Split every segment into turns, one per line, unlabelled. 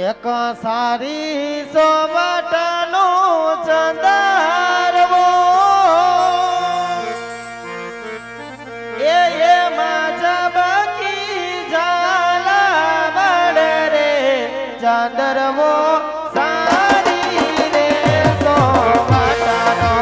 એક સારી સોવટનો ચંદરવો એ માજબકી ઝાલા બડ રે ચંદરવો સારી રે સોવટનો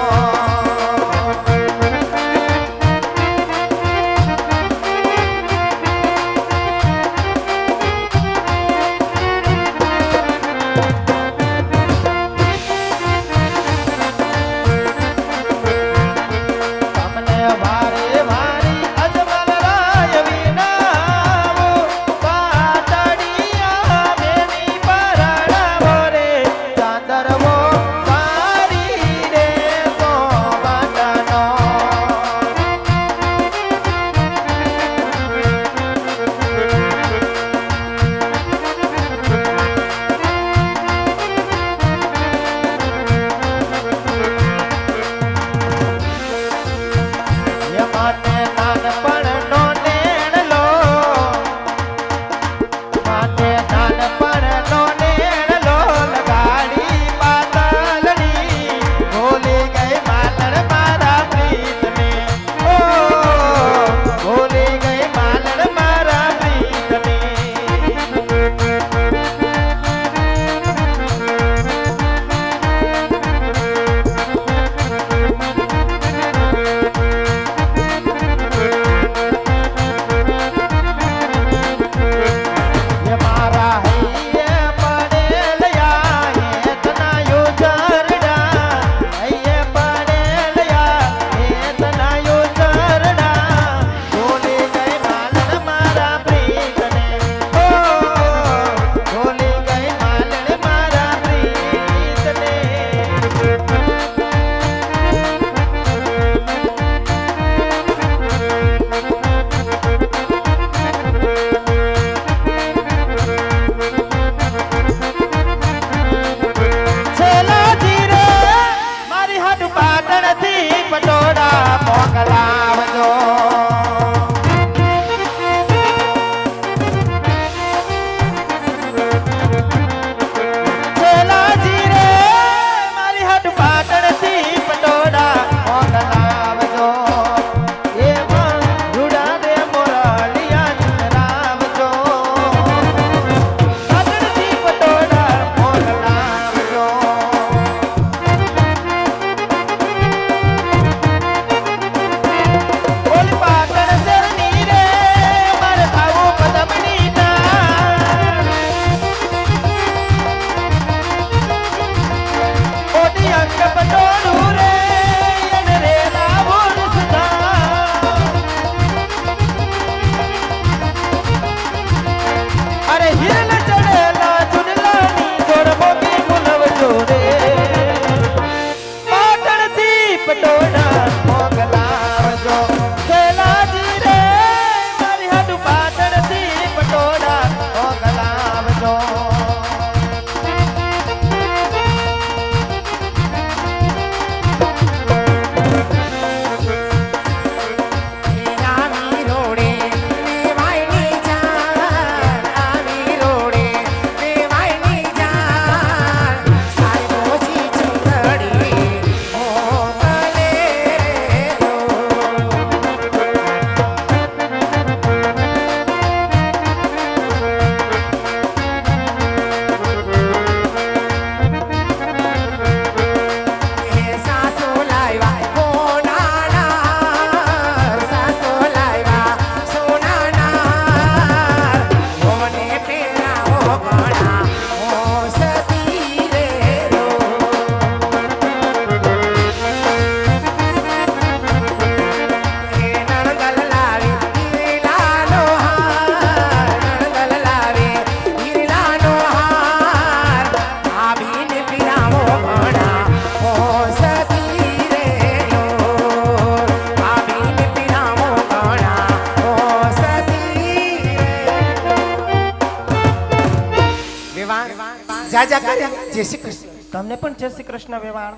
જાજા કરે જય શ્રી કૃષ્ણ.
તમને પણ જય શ્રી કૃષ્ણ વેવાણ.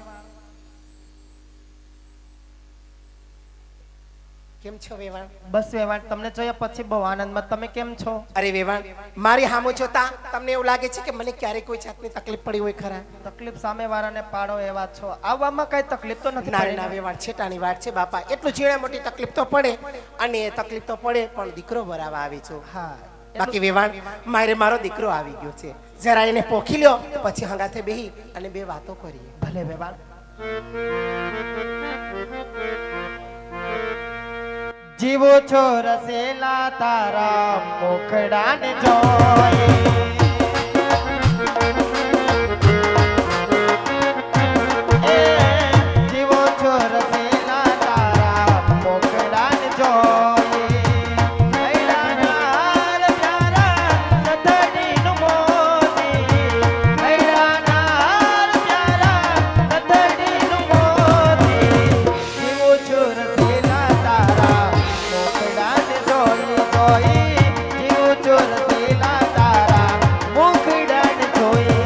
કેમ છો વેવાણ?
બસ વેવાણ તમને જોયા પછી બહુ આનંદમાં. તમે કેમ છો?
અરે વેવાણ, મારી સામું જોતા તમને એવું લાગે છે કે મને ક્યારેય કોઈ જાતની તકલીફ પડી હોય ખરા?
તકલીફ સામે વાળાને પાડો એવા છો. આવવામાં કઈ તકલીફ તો નથી
ના
પડી
ના
ને?
વેવાણ, છેટાની વાત છે બાપા. એટલું ઝીણા મોટી તકલીફ તો પડે, અને એ તકલીફ તો પડે પણ દીકરો બરાબર આવી છો.
હા
બાકી વેવાણ, મારો દીકરો આવી ગયો છે. જરા એને પોખી લ્યો, પછી હંગાથે બેહી અને બે વાતો કરીએ.
ભલે વેવાણ. જીવો છો રસેલા તારા મુખડાને જોઈ, એ જીવો છો રસેલા તારા મુખડાને જોઈ, હૈરાનાર પ્યારા નથડીનું મોતી, હૈરાનાર પ્યારા નથડીનું મોતી, જીવો છો રસેલા તારા મુખડાને જોઈ જોઈ, જીવો છો રસેલા તારા મુખડાને જોઈ.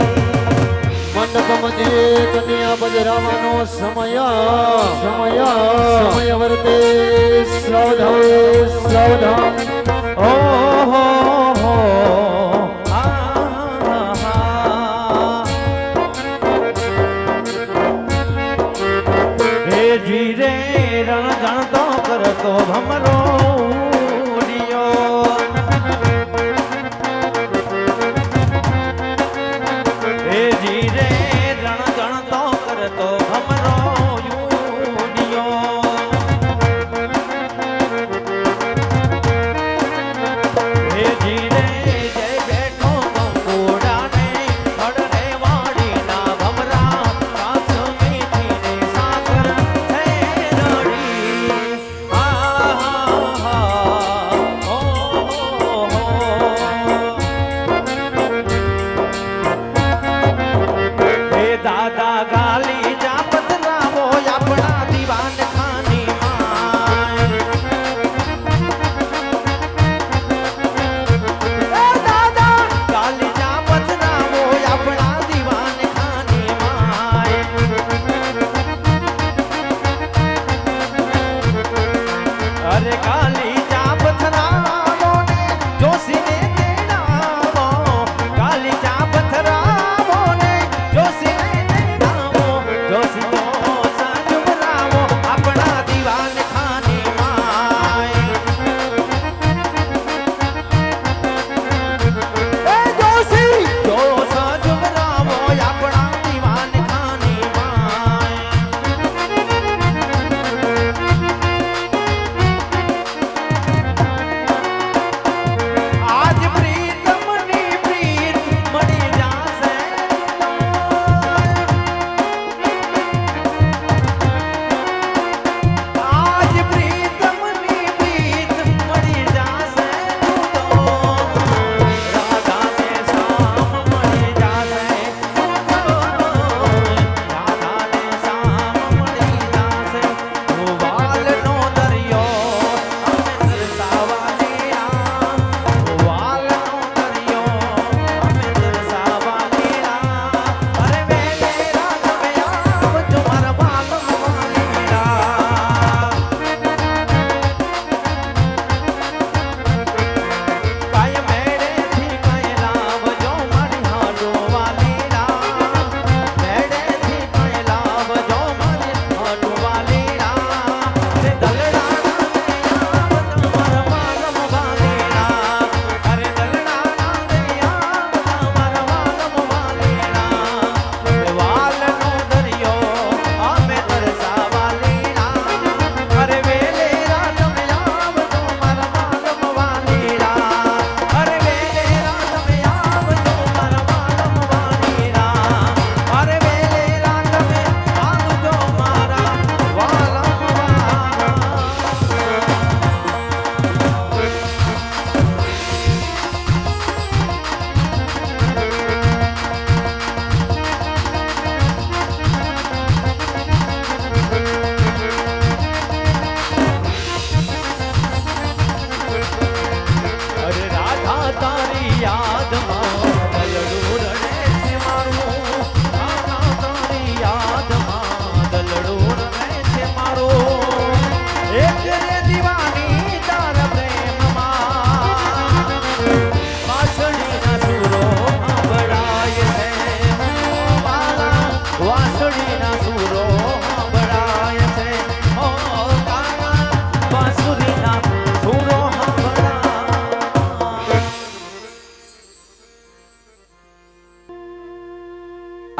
મંડપ મધ્યે કન્યા બજરાવાનો સમય વર્તે સાવધાન ઓહો હો હે જીરે રણ જાણતો કરતો ભમરો ઉડિયો. હે જીરે રણ ગણતો કરતો ભમરો યુડિયો. હે જીરે જય બેઠો ગંગોડાને હડને વાડીના ભમરા, કાચ મીઠીને સાકર હે રડી. આ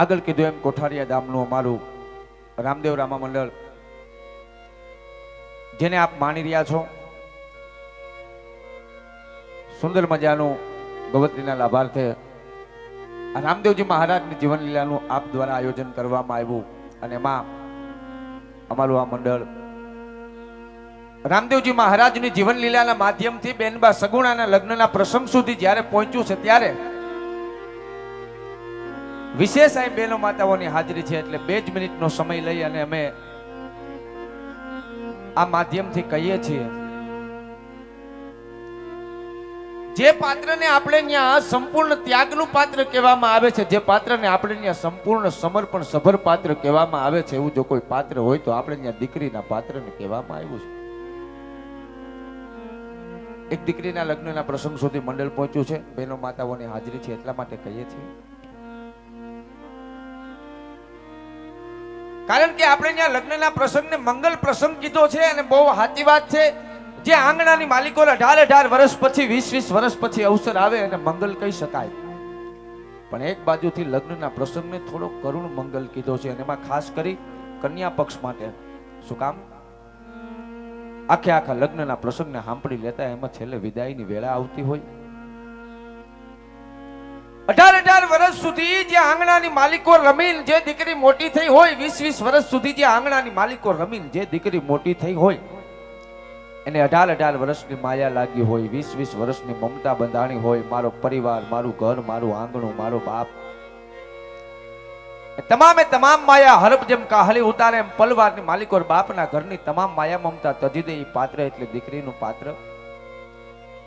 આગળ કીધું એમ કોઠારિયા ધામનું અમારું રામદેવ રામા મંડળ જેને આપ માણી રહ્યા છો, સુંદર મજાનું ગવત્રીના લાભાર્થે આ રામદેવજી મહારાજની જીવન લીલાનું આપ દ્વારા આયોજન કરવામાં આવ્યું અને એમાં અમારું આ મંડળ રામદેવજી મહારાજની જીવન લીલાના માધ્યમથી બેનબા સગુણાના લગ્નના પ્રસંગ સુધી જ્યારે પહોંચ્યું છે ત્યારે વિશેષ અહીં બહેનો માતાઓની હાજરી છે એટલે 2 જ મિનિટનો સમય લઈ અને અમે આ માધ્યમથી કહીએ છીએ જે પાત્રને આપણે ત્યાં સંપૂર્ણ ત્યાગનું પાત્ર કહેવામાં આવે છે, જે પાત્રને આપણે ત્યાં સંપૂર્ણ સમર્પણ સભર પાત્ર કહેવામાં આવે છે, એવું જો કોઈ પાત્ર હોય તો આપણે ત્યાં દીકરીના પાત્રને કહેવામાં આવ્યું છે. એક દીકરીના લગ્નના પ્રસંગ સુધી મંડળ પહોંચ્યું છે, બહેનો માતાઓની હાજરી છે એટલા માટે કહીએ છીએ. કારણ કે આપણે ત્યાં લગ્નના પ્રસંગને મંગલ પ્રસંગ કીધો છે અને બહુ સાચી વાત છે. જે આંગણાની માલિકો 18 વર્ષ પછી 20 વર્ષ પછી અવસર આવે અને મંગલ કહી શકાય, પણ એક બાજુથી લગ્નના પ્રસંગને થોડો કરુણ મંગલ કીધો છે અને એમાં ખાસ કરી કન્યા પક્ષ માટે. શું કામ? આખા લગ્નના પ્રસંગને સાંભળી લેતા એમાં છેલ્લે વિદાયની વેળા આવતી હોય. 18 વર્ષ સુધી જે આંગણાની માલિકો રમીને જે દીકરી મોટી થઈ હોય, 20 વર્ષ સુધી જે આંગણાની માલિકો રમીને જે દીકરી મોટી થઈ હોય, એને 18 વર્ષની માયા લાગી હોય, 20 વર્ષની મમતા બંધાણી હોય, મારો પરિવાર, મારું ઘર, મારું આંગણું, મારો બાપ, તમામે તમામ માયા હરપ જેમ કાહલી ઉતારે એમ પલવારની માલિકો બાપના ઘરની તમામ માયા મમતા તજી દે. એ પાત્ર એટલે દીકરીનું પાત્ર.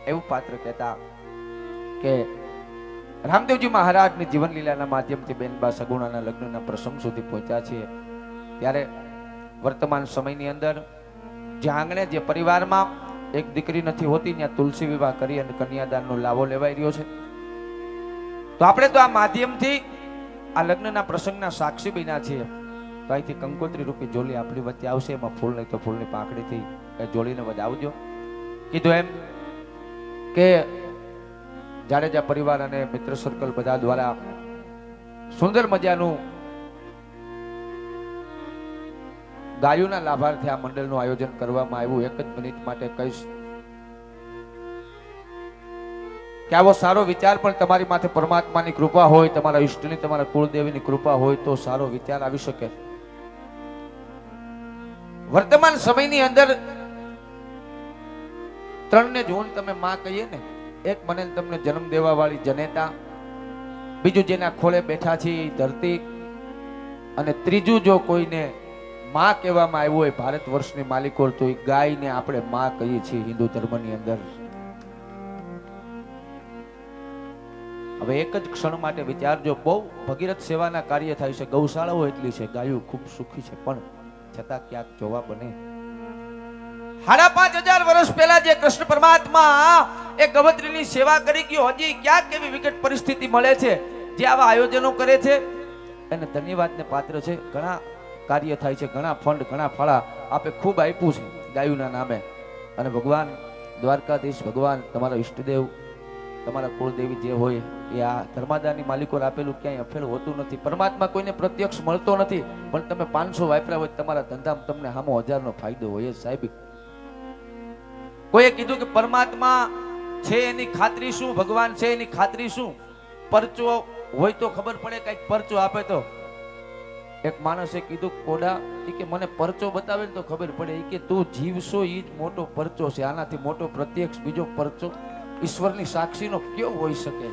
એવું પાત્ર કહેતા કે રામદેવજી મહારાજની જીવન લીલાના માધ્યમથી બેનબા સગુણાના લગ્નના પ્રસંગ સુધી પહોંચ્યા છીએ ત્યારે વર્તમાન સમયની અંદર જે આંગણે જે પરિવારમાં એક દીકરી નથી હોતી ત્યાં તુલસી વિવાહ કરી અને કન્યાદાનનો લાભો લેવાઈ રહ્યો છે. તો આપણે તો આ માધ્યમથી આ લગ્નના પ્રસંગના સાક્ષી બન્યા છીએ. તો અહીંથી કંકોત્રી રૂપી જોલી આપણી વચ્ચે આવશે, એમાં ફૂલ નહીં તો ફૂલની પાંખડીથી એ જોલીને વધાવજો. કીધું એમ કે જાડેજા પરિવાર અને મિત્ર સર્કલ બધા દ્વારા સુંદર મજાનું ગાયોના લાભાર્થે આ મંડળનું આયોજન કરવામાં આવ્યું. 1 જ મિનિટ માટે કહીશ કે આવો સારો વિચાર પણ તમારી માથે પરમાત્માની કૃપા હોય, તમારા ઈષ્ટની, તમારા કુળદેવીની કૃપા હોય તો સારો વિચાર આવી શકે. વર્તમાન સમયની અંદર 3 જૂન તમે માં કહીએ ને, એક મને તમને જન્મ દેવા વાળી જનેતા, બીજું જેના ખોળે બેઠા છે એ ધરતી, અને ત્રીજું જો કોઈને માં કહેવામાં આવ્યું હોય ભારત વર્ષની માલિકો તો એ ગાયને આપણે માં કહીએ છીએ હિન્દુ ધર્મની અંદર. હવે એક જ ક્ષણ માટે વિચારજો, બહુ ભગીરથ સેવાના કાર્ય થાય છે, ગૌશાળાઓ એટલી છે, ગાયો ખૂબ સુખી છે, પણ છતાં ક્યાંક જોવા બને 5,500 વર્ષ પહેલા જે કૃષ્ણ પરમાત્મા એ ગવત્રીની સેવા કરી ગયો, હજી ક્યાંક એવી વિકટ પરિસ્થિતિ મળે છે જે આવા આયોજનો કરે છે એને ધન્યવાદને પાત્ર છે. ઘણા કાર્ય થાય છે, ઘણા ફંડ, ઘણા ફાળા આપે ખૂબ આપ્યું છે ગાયોના નામે. અને ભગવાન દ્વારકાધીશ, ભગવાન તમારા ઈષ્ટદેવ, તમારા કુળદેવી જે હોય એ આ ધર્માદાની માલિકો આપેલું ક્યાંય અફેલ હોતું નથી. પરમાત્મા કોઈને પ્રત્યક્ષ મળતો નથી, પણ તમે 500 વાપર્યા હોય તમારા ધંધામાં તમને સામો 1000નો ફાયદો હોય. સાહેબ કોઈએ કીધું કે પરમાત્મા છે એની ખાતરી શું, ભગવાન છે એની ખાતરી શું? પરચો હોય તો ખબર પડે, કઈક પરચો આપે તો. એક માણસે કીધું કોડા કે મને પરચો બતાવે ને તો ખબર પડે. કે તું જીવશો એ જ મોટો પરચો છે, આનાથી મોટો પ્રત્યક્ષ બીજો પરચો ઈશ્વરની સાક્ષીનો કયો હોઈ શકે?